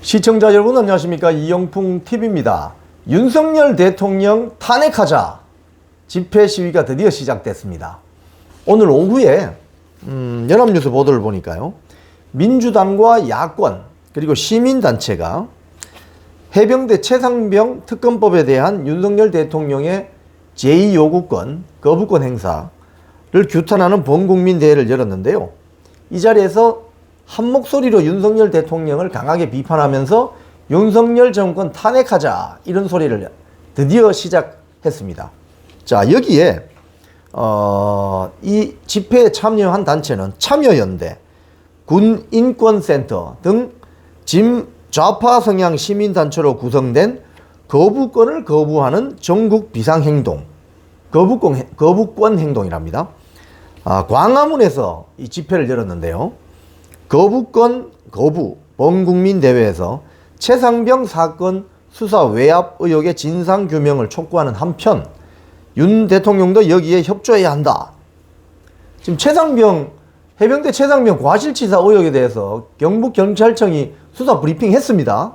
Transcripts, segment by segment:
시청자 여러분 안녕하십니까. 이영풍TV입니다. 윤석열 대통령 탄핵하자 집회 시위가 드디어 시작됐습니다. 오늘 오후에 연합뉴스 보도를 보니까요, 민주당과 야권 그리고 시민단체가 해병대 최상병 특검법에 대한 윤석열 대통령의 제2요구권 거부권 행사를 규탄하는 범국민대회를 열었는데요. 이 자리에서 한 목소리로 윤석열 대통령을 강하게 비판하면서 윤석열 정권 탄핵하자 이런 소리를 드디어 시작했습니다. 자, 여기에 이 집회에 참여한 단체는 참여연대, 군인권센터 등 좌파 성향 시민단체로 구성된 거부권을 거부하는 전국 비상행동, 거부권 행동이랍니다. 광화문에서 이 집회를 열었는데요. 거부권 거부 범국민대회에서 최상병 사건 수사 외압 의혹의 진상규명을 촉구하는 한편 윤 대통령도 여기에 협조해야 한다. 지금 해병대 최상병 과실치사 의혹에 대해서 경북경찰청이 수사 브리핑 했습니다.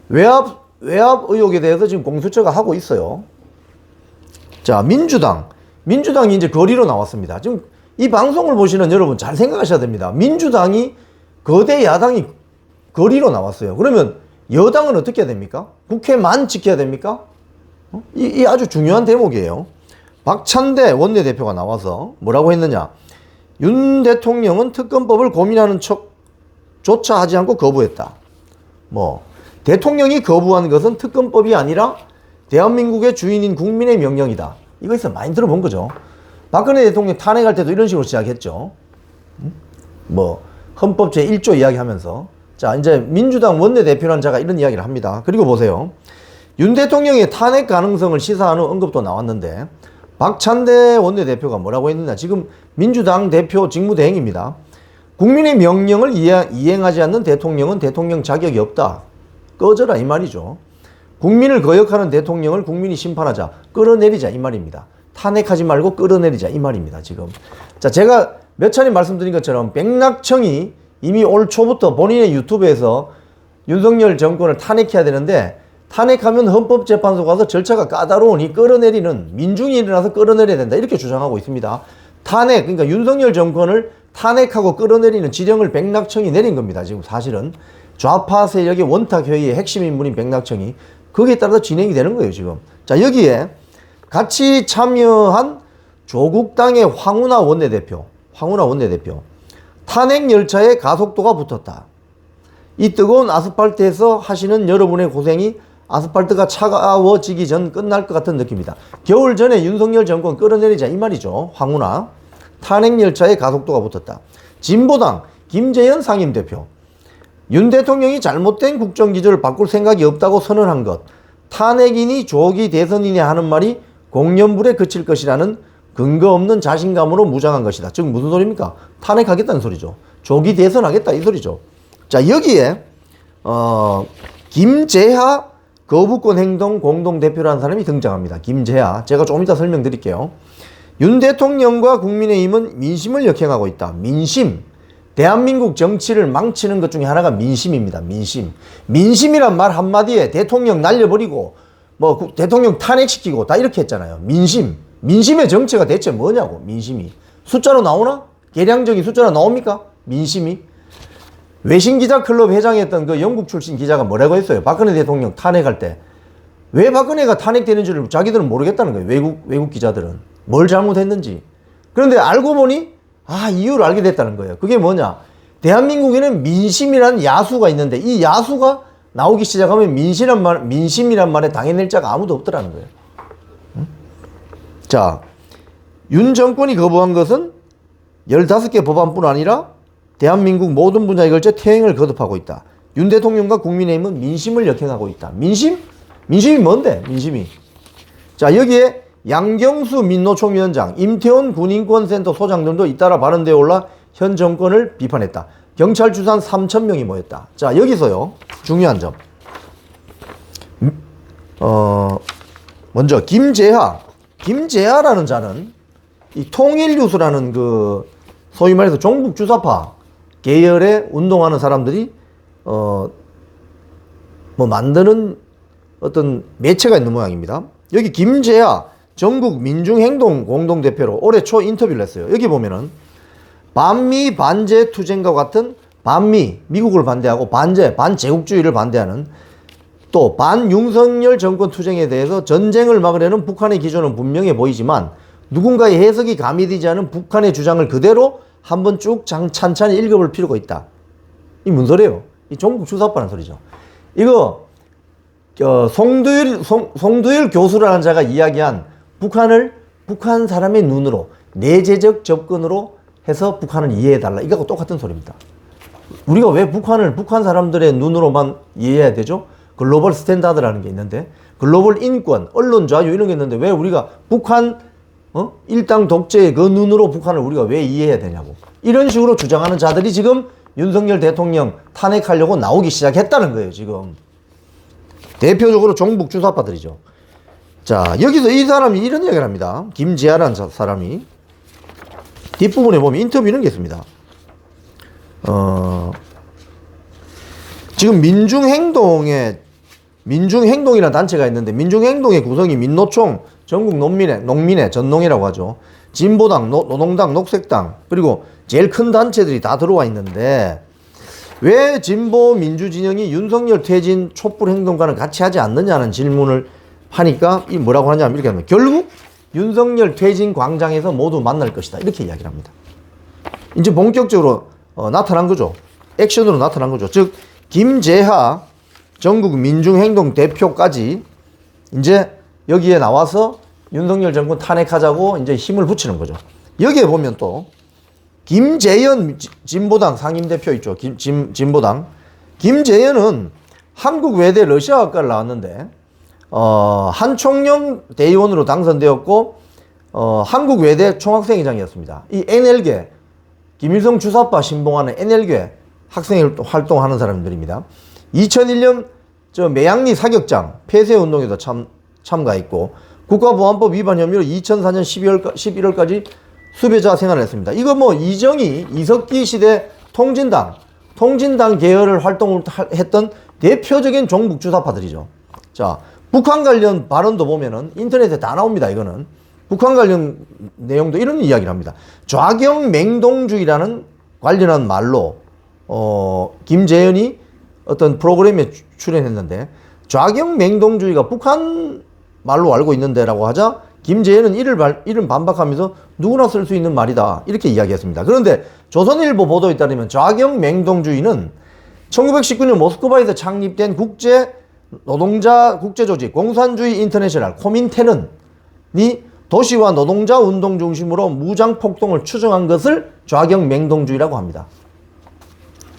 외압 의혹에 대해서 지금 공수처가 하고 있어요. 자, 민주당이 이제 거리로 나왔습니다. 지금 이 방송을 보시는 여러분 잘 생각하셔야 됩니다. 민주당이 거대 야당이 거리로 나왔어요. 그러면 여당은 어떻게 해야 됩니까? 국회만 지켜야 됩니까? 이 아주 중요한 대목이에요. 박찬대 원내대표가 나와서 뭐라고 했느냐. 윤 대통령은 특검법을 고민하는 척조차 하지 않고 거부했다. 대통령이 거부한 것은 특검법이 아니라 대한민국의 주인인 국민의 명령이다. 이거에서 많이 들어본 거죠. 박근혜 대통령 탄핵할 때도 이런 식으로 시작했죠. 헌법 제1조 이야기하면서. 자, 이제 민주당 원내대표라는 자가 이런 이야기를 합니다. 그리고 보세요. 윤 대통령의 탄핵 가능성을 시사하는 언급도 나왔는데 박찬대 원내대표가 뭐라고 했느냐. 지금 민주당 대표 직무대행입니다. 국민의 명령을 이행하지 않는 대통령은 대통령 자격이 없다. 꺼져라 이 말이죠. 국민을 거역하는 대통령을 국민이 심판하자, 끌어내리자 이 말입니다. 탄핵하지 말고 끌어내리자 이 말입니다. 지금 자, 제가 몇 차례 말씀드린 것처럼 백낙청이 이미 올 초부터 본인의 유튜브에서 윤석열 정권을 탄핵해야 되는데, 탄핵하면 헌법재판소 가서 절차가 까다로우니 끌어내리는, 민중이 일어나서 끌어내려야 된다 이렇게 주장하고 있습니다. 그러니까 윤석열 정권을 탄핵하고 끌어내리는 지령을 백낙청이 내린 겁니다. 지금 사실은 좌파 세력의 원탁회의의 핵심 인물인 백낙청이 거기에 따라서 진행이 되는 거예요. 지금 자, 여기에 같이 참여한 조국당의 황운하 원내대표 탄핵 열차에 가속도가 붙었다. 이 뜨거운 아스팔트에서 하시는 여러분의 고생이 아스팔트가 차가워지기 전 끝날 것 같은 느낌이다. 겨울 전에 윤석열 정권 끌어내리자 이 말이죠. 황운하. 탄핵 열차에 가속도가 붙었다. 진보당 김재현 상임대표, 윤 대통령이 잘못된 국정기조를 바꿀 생각이 없다고 선언한 것, 탄핵이니 조기 대선이니 하는 말이 공연불에 그칠 것이라는 근거 없는 자신감으로 무장한 것이다. 즉 무슨 소리입니까? 탄핵하겠다는 소리죠. 조기 대선하겠다 이 소리죠. 자, 여기에 김재하 거부권 행동 공동대표라는 사람이 등장합니다. 김재하. 제가 조금 이따 설명드릴게요. 윤 대통령과 국민의힘은 민심을 역행하고 있다. 민심. 대한민국 정치를 망치는 것 중에 하나가 민심입니다. 민심이란 말 한마디에 대통령 날려버리고 대통령 탄핵시키고 다 이렇게 했잖아요. 민심의 정체가 대체 뭐냐고. 민심이 숫자로 나오나? 계량적인 숫자로 나옵니까? 민심이. 외신기자클럽 회장이었던 그 영국 출신 기자가 뭐라고 했어요? 박근혜 대통령 탄핵할 때 왜 박근혜가 탄핵되는 줄 자기들은 모르겠다는 거예요. 외국 기자들은 뭘 잘못했는지. 그런데 알고 보니 이유를 알게 됐다는 거예요. 그게 뭐냐? 대한민국에는 민심이라는 야수가 있는데 이 야수가 나오기 시작하면 민심이란 말에 당해낼 자가 아무도 없더라는 거예요. 자, 윤 정권이 거부한 것은 15개 법안뿐 아니라 대한민국 모든 분야에 걸쳐 퇴행을 거듭하고 있다. 윤 대통령과 국민의힘은 민심을 역행하고 있다. 민심이 뭔데? 민심이. 자, 여기에 양경수 민노총위원장, 임태원 군인권센터 소장 등도 잇따라 발언대에 올라 현 정권을 비판했다. 경찰 주산 3,000명이 모였다. 자, 여기서요, 중요한 점. 먼저 김재하라는 자는 이 통일뉴스라는 그 소위 말해서 종북 주사파 계열에 운동하는 사람들이 뭐 만드는 어떤 매체가 있는 모양입니다. 여기 김재하 전국 민중행동 공동대표로 올해 초 인터뷰를 했어요. 여기 보면은 반미 반제 투쟁과 같은 반미, 미국을 반대하고 반제, 반제국주의를 반대하는 또 반윤석열 정권 투쟁에 대해서 전쟁을 막으려는 북한의 기조는 분명해 보이지만 누군가의 해석이 가미되지 않은 북한의 주장을 그대로 한번 쭉 찬찬히 읽어볼 필요가 있다. 이 뭔 소리예요? 이 종북 주사파라는 소리죠. 이거 송두일 교수라는 자가 이야기한 북한 사람의 눈으로 내재적 접근으로 해서 북한을 이해해달라. 이거하고 똑같은 소리입니다. 우리가 왜 북한 사람들의 눈으로만 이해해야 되죠? 글로벌 스탠다드라는 게 있는데, 글로벌 인권, 언론 자유 이런 게 있는데 왜 우리가 북한 일당 독재의 그 눈으로 북한을 우리가 왜 이해해야 되냐고. 이런 식으로 주장하는 자들이 지금 윤석열 대통령 탄핵하려고 나오기 시작했다는 거예요, 지금. 대표적으로 종북 주사파들이죠. 자, 여기서 이 사람이 이런 이야기를 합니다. 김지아라는 사람이. 뒷부분에 보면 인터뷰 이런 게 있습니다. 지금 민중행동이라는 단체가 있는데, 민중행동의 구성이 민노총, 전국 농민의 전농이라고 하죠. 진보당, 노동당, 녹색당, 그리고 제일 큰 단체들이 다 들어와 있는데, 왜 진보 민주진영이 윤석열 퇴진 촛불 행동과는 같이 하지 않느냐는 질문을 하니까 이 뭐라고 하냐면 이렇게 합니다. 결국 윤석열 퇴진 광장에서 모두 만날 것이다. 이렇게 이야기를 합니다. 이제 본격적으로 나타난 거죠. 액션으로 나타난 거죠. 즉 김재하 전국 민중행동 대표까지 이제 여기에 나와서 윤석열 정권 탄핵하자고 이제 힘을 붙이는 거죠. 여기에 보면 또 김재현 진보당 상임대표 있죠. 진보당. 김재현은 한국 외대 러시아학과를 나왔는데 한총령 대의원으로 당선되었고 한국 외대 총학생회장이었습니다. 이 NL계 김일성 주사파 신봉하는 NL계 학생 활동하는 사람들입니다. 2001년 매양리 사격장 폐쇄운동에도 참가했고 국가보안법 위반 혐의로 2004년 11월까지 수배자 생활을 했습니다. 이거 뭐 이석기 시대 통진당 계열을 활동을 했던 대표적인 종북 주사파들이죠. 자, 북한 관련 발언도 보면은 인터넷에 다 나옵니다. 이거는 북한 관련 내용도 이런 이야기를 합니다. 좌경맹동주의라는 관련한 말로 김재현이 어떤 프로그램에 출연했는데, 좌경맹동주의가 북한 말로 알고 있는데라고 하자 김재현은 이를 반박하면서 누구나 쓸 수 있는 말이다 이렇게 이야기했습니다. 그런데 조선일보 보도에 따르면 좌경맹동주의는 1919년 모스크바에서 창립된 국제 노동자 국제조직 공산주의 인터내셔널 코민테른이 도시와 노동자 운동 중심으로 무장폭동을 추정한 것을 좌경맹동주의라고 합니다.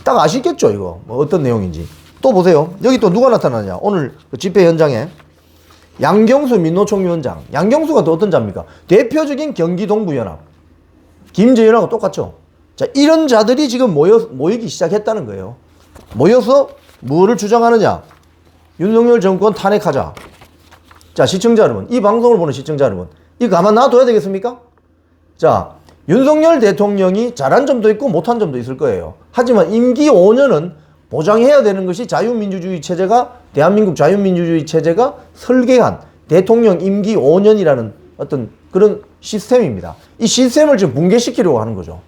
딱 아시겠죠 이거 뭐 어떤 내용인지. 또 보세요. 여기 또 누가 나타나냐. 오늘 그 집회 현장에 양경수 민노총 위원장. 양경수가 또 어떤 자입니까? 대표적인 경기동부연합 김재현하고 똑같죠. 자, 이런 자들이 지금 모이기 시작했다는 거예요. 모여서 뭐를 주장하느냐. 윤석열 정권 탄핵하자. 자, 시청자 여러분, 이 방송을 보는 시청자 여러분, 이거 가만 놔둬야 되겠습니까? 자, 윤석열 대통령이 잘한 점도 있고 못한 점도 있을 거예요. 하지만 임기 5년은 보장해야 되는 것이 자유민주주의 체제가, 대한민국 자유민주주의 체제가 설계한 대통령 임기 5년이라는 어떤 그런 시스템입니다. 이 시스템을 지금 붕괴시키려고 하는 거죠.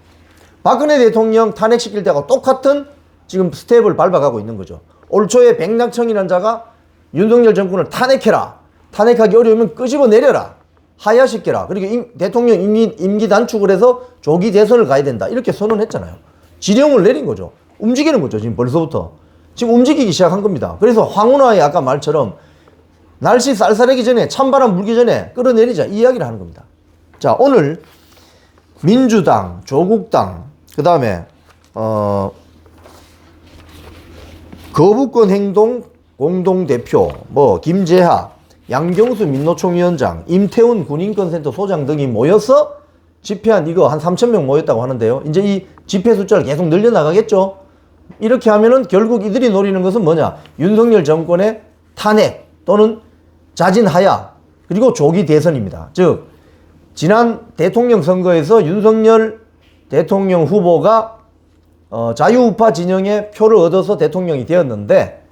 박근혜 대통령 탄핵시킬 때하고 똑같은 지금 스텝을 밟아가고 있는 거죠. 올 초에 백낙청이라는 자가 윤석열 정권을 탄핵해라. 탄핵하기 어려우면 끄집어 내려라. 하야시켜라. 그리고 대통령 임기 단축을 해서 조기 대선을 가야 된다. 이렇게 선언했잖아요. 지령을 내린 거죠. 움직이는 거죠. 지금 벌써부터. 지금 움직이기 시작한 겁니다. 그래서 황운하의 아까 말처럼 날씨 쌀쌀하기 전에, 찬바람 불기 전에 끌어내리자. 이 이야기를 하는 겁니다. 자, 오늘 민주당, 조국당, 그 다음에 거부권 행동 공동대표, 김재하, 양경수 민노총 위원장, 임태훈 군인권센터 소장 등이 모여서 집회한 이거 한 3,000명 모였다고 하는데요. 이제 이 집회 숫자를 계속 늘려나가겠죠. 이렇게 하면은 결국 이들이 노리는 것은 뭐냐. 윤석열 정권의 탄핵 또는 자진하야 그리고 조기 대선입니다. 즉 지난 대통령 선거에서 윤석열 대통령 후보가 자유우파 진영의 표를 얻어서 대통령이 되었는데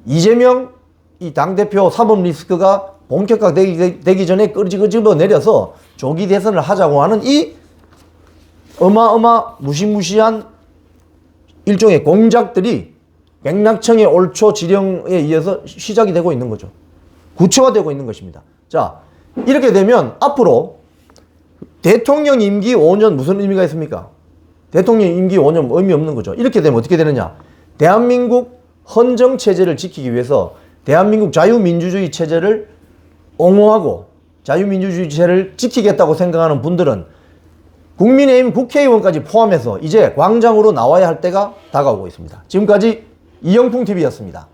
이재명 이 당대표 사법 리스크가 본격화되기 전에 끄집어 내려서 조기 대선을 하자고 하는 이 무시무시한 일종의 공작들이 맥락청의 옳초 지령에 의해서 시작이 되고 있는 거죠. 구체화되고 있는 것입니다. 자, 이렇게 되면 앞으로 대통령 임기 5년 무슨 의미가 있습니까? 대통령 임기 5년 의미 없는 거죠. 이렇게 되면 어떻게 되느냐? 대한민국 헌정 체제를 지키기 위해서 대한민국 자유민주주의 체제를 옹호하고 자유민주주의 체제를 지키겠다고 생각하는 분들은 국민의힘 국회의원까지 포함해서 이제 광장으로 나와야 할 때가 다가오고 있습니다. 지금까지 이영풍TV였습니다.